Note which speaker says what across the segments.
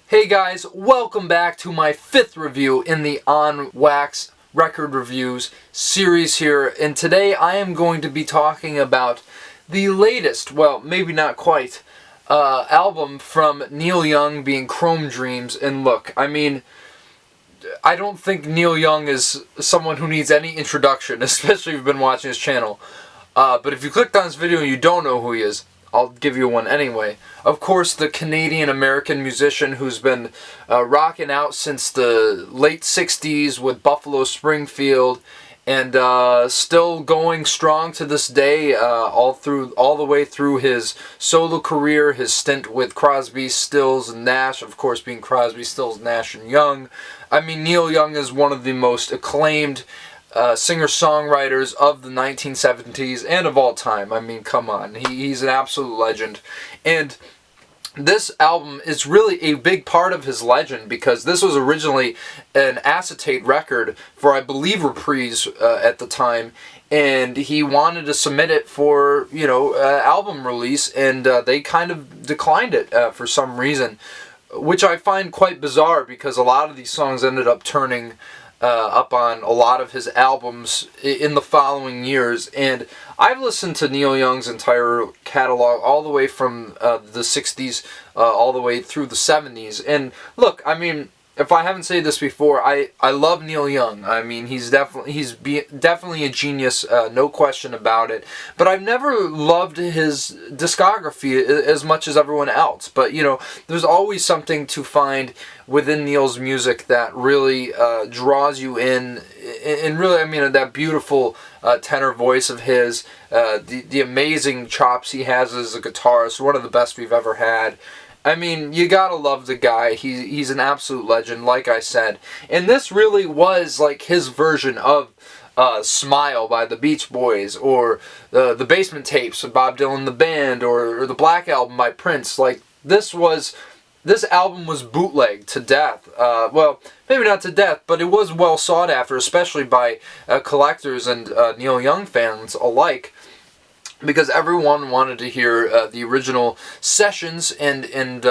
Speaker 1: Hey guys, welcome back to my 5th review in the On Wax Record Reviews series here, and today I am going to be talking about the latest, well, maybe not quite, album from Neil Young, being Chrome Dreams. And look, I mean, I don't think Neil Young is someone who needs any introduction, especially if you've been watching his channel. But if you clicked on this video and you don't know who he is, I'll give you one anyway. Of course, the Canadian-American musician who's been rocking out since the late 60s with Buffalo Springfield, and still going strong to this day, all the way through his solo career, his stint with Crosby, Stills, and Nash, of course being Crosby, Stills, Nash, and Young. I mean, Neil Young is one of the most acclaimed singer-songwriters of the 1970s and of all time. I mean, come on. He's an absolute legend. And this album is really a big part of his legend, because this was originally an acetate record for, I believe, Reprise at the time. And he wanted to submit it for, album release, and they kind of declined it for some reason, which I find quite bizarre, because a lot of these songs ended up turning up on a lot of his albums in the following years. And I've listened to Neil Young's entire catalog all the way from the 60s all the way through the 70s. And look, I mean, if I haven't said this before, I love Neil Young. I mean, he's definitely a genius, no question about it. But I've never loved his discography as much as everyone else. But, there's always something to find within Neil's music that really draws you in. And really, I mean, that beautiful tenor voice of his, the amazing chops he has as a guitarist, one of the best we've ever had. I mean, you gotta love the guy. He's an absolute legend, like I said. And this really was like his version of Smile by the Beach Boys, or the Basement Tapes of Bob Dylan the Band, or the Black Album by Prince. Like, this album was bootlegged to death. Well, maybe not to death, but it was well sought after, especially by collectors and Neil Young fans alike, because everyone wanted to hear the original sessions and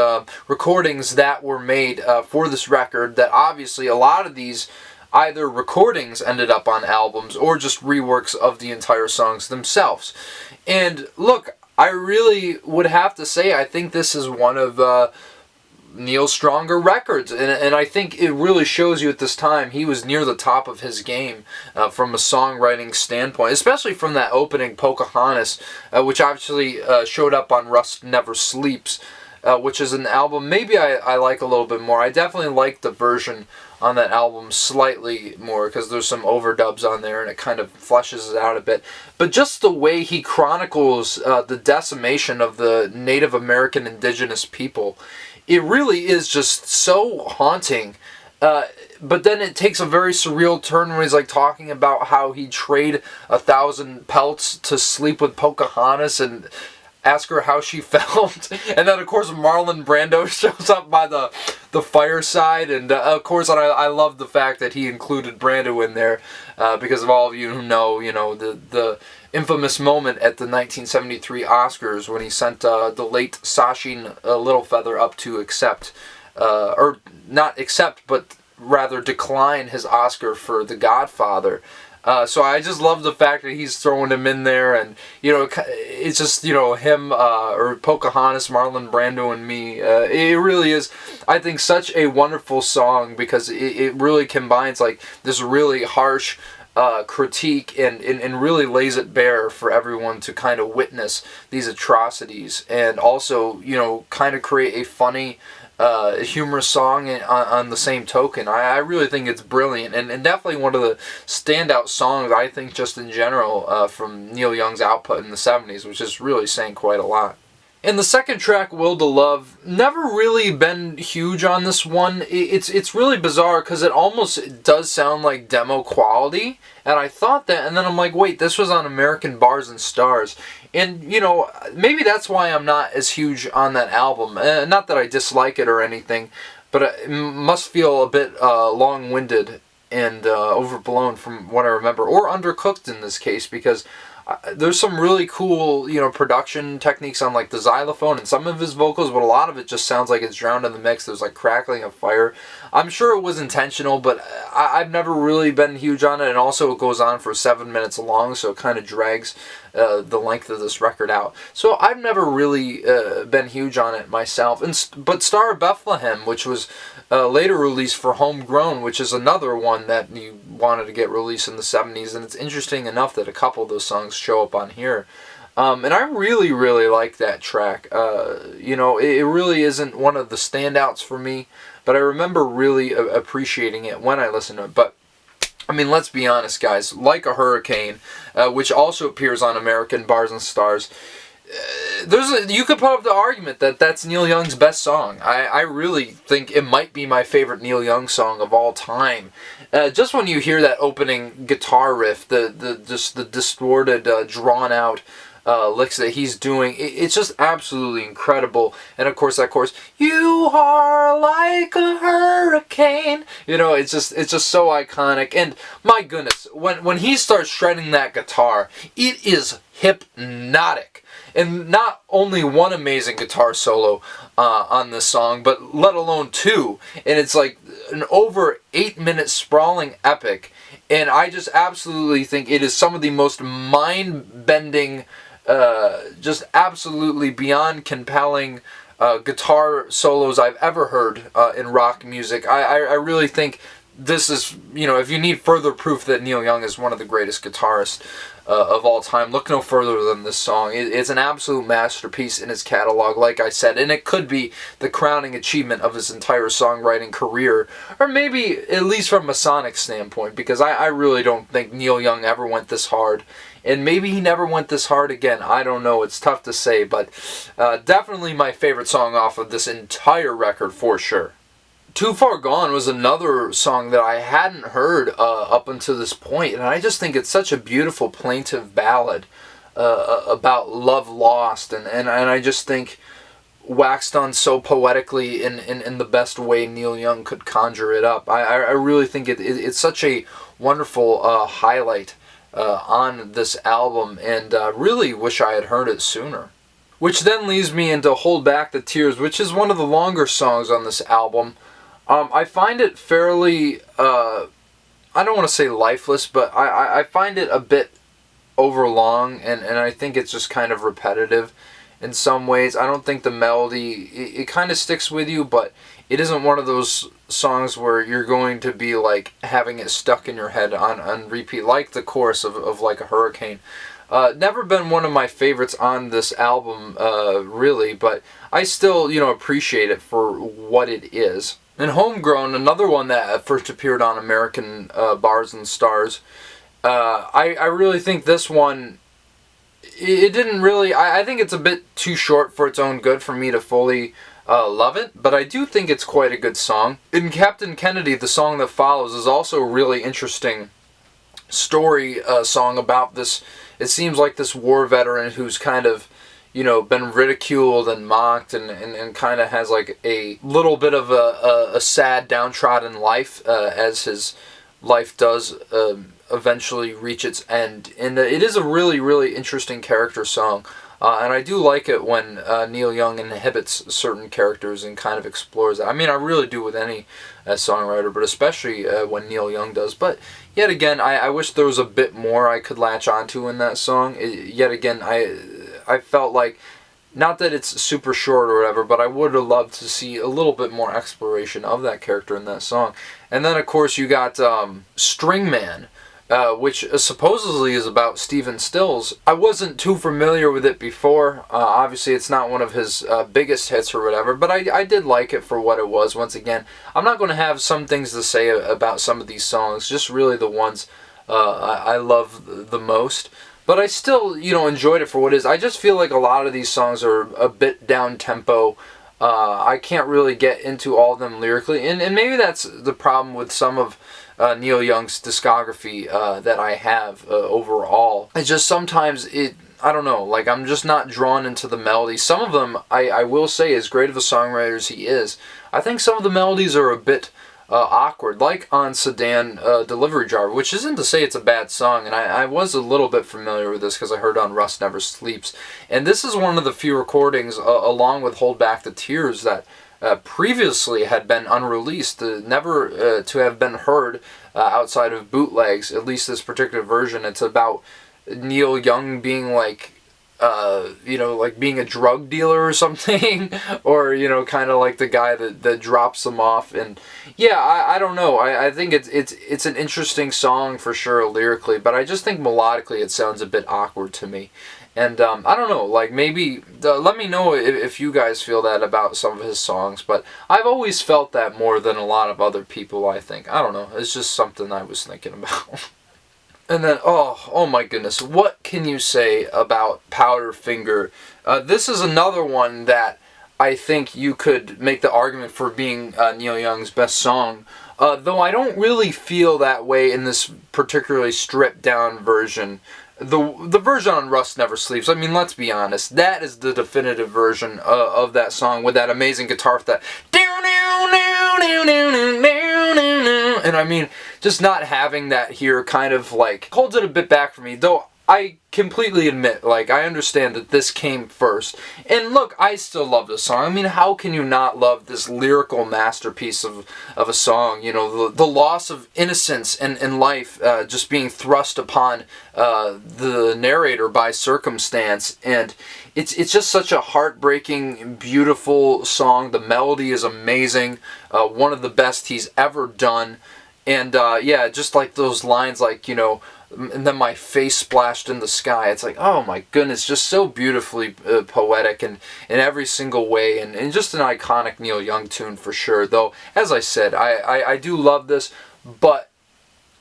Speaker 1: recordings that were made for this record. That obviously a lot of these either recordings ended up on albums or just reworks of the entire songs themselves. And look, I really would have to say I think this is one of Neil's stronger records, and I think it really shows you at this time he was near the top of his game from a songwriting standpoint, especially from that opening Pocahontas, which actually showed up on Rust Never Sleeps, which is an album maybe I like a little bit more. I definitely like the version on that album slightly more, because there's some overdubs on there and it kind of fleshes it out a bit. But just the way he chronicles the decimation of the Native American indigenous people, it really is just so haunting. But then it takes a very surreal turn when he's like talking about how he'd trade 1,000 pelts to sleep with Pocahontas and ask her how she felt. And then, of course, Marlon Brando shows up by the fireside. And, of course, I love the fact that he included Brando in there, because of all of you who know, the infamous moment at the 1973 Oscars when he sent the late Sachin Littlefeather up to accept, or not accept, but rather decline his Oscar for The Godfather. So I just love the fact that he's throwing him in there, and it's just him or Pocahontas, Marlon Brando, and me. It really is, I think, such a wonderful song, because it really combines like this really harsh critique and really lays it bare for everyone to kind of witness these atrocities, and also kind of create a funny, humorous song on the same token. I really think it's brilliant, and definitely one of the standout songs, I think, just in general, from Neil Young's output in the 70s, which is really saying quite a lot. And the second track, Will to Love, never really been huge on this one. It's really bizarre, because it almost does sound like demo quality, and I thought that, and then I'm like, wait, this was on American Bars and Stars. And, maybe that's why I'm not as huge on that album. Not that I dislike it or anything, but it must feel a bit long-winded and overblown from what I remember, or undercooked in this case, because there's some really cool, production techniques on like the xylophone and some of his vocals, but a lot of it just sounds like it's drowned in the mix. There's like crackling of fire. I'm sure it was intentional, but I've never really been huge on it, and also it goes on for 7 minutes long, so it kind of drags the length of this record out. So I've never really been huge on it myself. But Star of Bethlehem, which was later released for Homegrown, which is another one that you wanted to get released in the 70s, and it's interesting enough that a couple of those songs show up on here. And I really, really like that track. It really isn't one of the standouts for me, but I remember really appreciating it when I listened to it. But I mean, let's be honest, guys. Like a Hurricane, which also appears on American Bars and Stars, you could put up the argument that that's Neil Young's best song. I really think it might be my favorite Neil Young song of all time. Just when you hear that opening guitar riff, the distorted, drawn out licks that he's doing, it's just absolutely incredible. And of course that chorus, "You are like a hurricane," it's just so iconic. And my goodness, when he starts shredding that guitar, it is hypnotic. And not only one amazing guitar solo on this song, but let alone two. And it's like an over 8-minute sprawling epic. And I just absolutely think it is some of the most mind-bending, just absolutely beyond compelling guitar solos I've ever heard in rock music. I really think this is, if you need further proof that Neil Young is one of the greatest guitarists of all time, look no further than this song. It's an absolute masterpiece in his catalog, like I said, and it could be the crowning achievement of his entire songwriting career, or maybe at least from a sonic standpoint, because I really don't think Neil Young ever went this hard, and maybe he never went this hard again. I don't know. It's tough to say, but definitely my favorite song off of this entire record for sure. Too Far Gone was another song that I hadn't heard up until this point, and I just think it's such a beautiful plaintive ballad about love lost, and I just think waxed on so poetically in the best way Neil Young could conjure it up. I really think it's such a wonderful highlight on this album, and really wish I had heard it sooner. Which then leads me into Hold Back the Tears, which is one of the longer songs on this album. I find it fairly, I don't want to say lifeless, but I find it a bit overlong, and I think it's just kind of repetitive in some ways. I don't think the melody, it kind of sticks with you, but it isn't one of those songs where you're going to be like having it stuck in your head on repeat, like the chorus of Like a Hurricane. Never been one of my favorites on this album, really, but I still, appreciate it for what it is. And Homegrown, another one that first appeared on American Bars and Stars, I really think this one, it didn't really, I think it's a bit too short for its own good for me to fully love it, but I do think it's quite a good song. In Captain Kennedy, the song that follows, is also a really interesting story song about this. It seems like this war veteran who's kind of, been ridiculed and mocked, and kind of has like a little bit of a sad, downtrodden life as his life does eventually reach its end. And it is a really, really interesting character song. And I do like it when Neil Young inhibits certain characters and kind of explores that. I mean, I really do with any songwriter, but especially when Neil Young does. But yet again, I wish there was a bit more I could latch onto in that song. Yet again, I felt like, not that it's super short or whatever, but I would have loved to see a little bit more exploration of that character in that song. And then, of course, you got String Man, which supposedly is about Stephen Stills. I wasn't too familiar with it before. Obviously, it's not one of his biggest hits or whatever, but I did like it for what it was. Once again, I'm not going to have some things to say about some of these songs, just really the ones I love the most. But I still, enjoyed it for what it is. I just feel like a lot of these songs are a bit down-tempo. I can't really get into all of them lyrically. And maybe that's the problem with some of Neil Young's discography that I have overall. It's just sometimes I don't know, like I'm just not drawn into the melody. Some of them, I will say, as great of a songwriter as he is, I think some of the melodies are a bit awkward, like on Sedan Delivery Driver, which isn't to say it's a bad song, and I was a little bit familiar with this because I heard on Rust Never Sleeps. And this is one of the few recordings, along with Hold Back the Tears, that previously had been unreleased, never to have been heard outside of bootlegs, at least this particular version. It's about Neil Young being like, like being a drug dealer or something, or, kind of like the guy that drops them off. And yeah, I don't know. I think it's an interesting song for sure lyrically, but I just think melodically it sounds a bit awkward to me. And I don't know, like maybe, let me know if you guys feel that about some of his songs, but I've always felt that more than a lot of other people, I think. I don't know, it's just something I was thinking about. And then, oh my goodness, what can you say about Powderfinger? This is another one that I think you could make the argument for being Neil Young's best song, though I don't really feel that way in this particularly stripped down version. The version on Rust Never Sleeps, I mean, let's be honest, that is the definitive version of that song with that amazing guitar that and I mean, just not having that here kind of like holds it a bit back for me, though I completely admit, like, I understand that this came first. And look, I still love this song. I mean, how can you not love this lyrical masterpiece of a song? The loss of innocence and life just being thrust upon the narrator by circumstance. And it's just such a heartbreaking, beautiful song. The melody is amazing. One of the best he's ever done. And yeah, just like those lines like, and then my face splashed in the sky. It's like, oh my goodness, just so beautifully poetic and in every single way, and just an iconic Neil Young tune for sure. Though, as I said, I do love this, but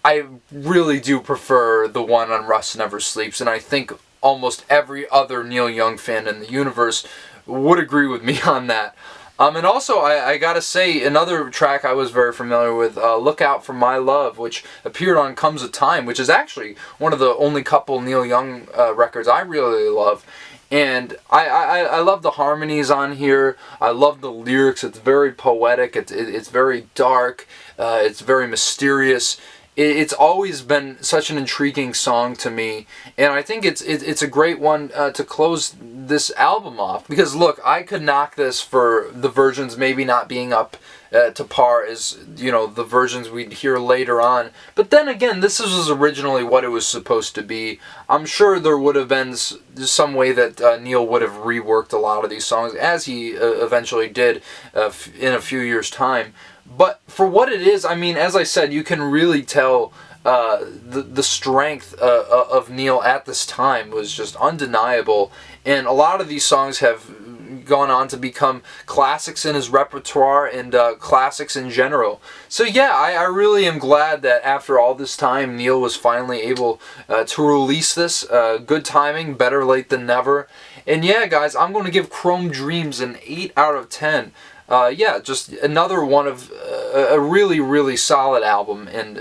Speaker 1: I really do prefer the one on Rust Never Sleeps, and I think almost every other Neil Young fan in the universe would agree with me on that. And also, I gotta say, another track I was very familiar with, Look Out For My Love, which appeared on Comes a Time, which is actually one of the only couple Neil Young records I really love. And I love the harmonies on here. I love the lyrics. It's very poetic. It's very dark. It's very mysterious. It's always been such an intriguing song to me, and I think it's a great one to close this album off. Because look, I could knock this for the versions maybe not being up to par as the versions we'd hear later on. But then again, this was originally what it was supposed to be. I'm sure there would have been some way that Neil would have reworked a lot of these songs, as he eventually did in a few years' time. But for what it is, I mean, as I said, you can really tell the strength of Neil at this time was just undeniable. And a lot of these songs have gone on to become classics in his repertoire and classics in general. So yeah, I really am glad that after all this time, Neil was finally able to release this. Good timing, better late than never. And yeah, guys, I'm going to give Chrome Dreams an 8 out of 10. Yeah, just another one of a really, really solid album and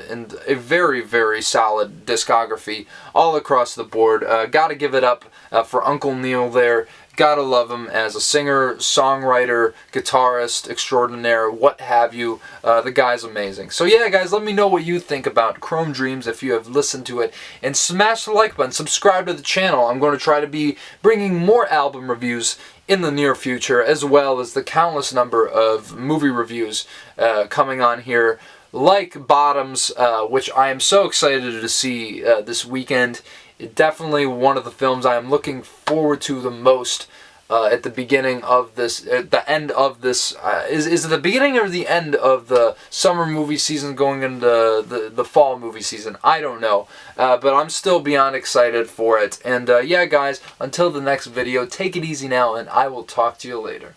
Speaker 1: a very, very solid discography all across the board. Gotta give it up for Uncle Neil there. Gotta love him as a singer, songwriter, guitarist extraordinaire, what have you. The guy's amazing. So yeah, guys, let me know what you think about Chrome Dreams if you have listened to it. And smash the like button, subscribe to the channel. I'm going to try to be bringing more album reviews in the near future, as well as the countless number of movie reviews coming on here, like Bottoms, which I am so excited to see this weekend. Definitely one of the films I am looking forward to the most at the beginning of this, at the end of this, is it the beginning or the end of the summer movie season going into the fall movie season? I don't know, but I'm still beyond excited for it. And yeah, guys, until the next video, take it easy now, and I will talk to you later.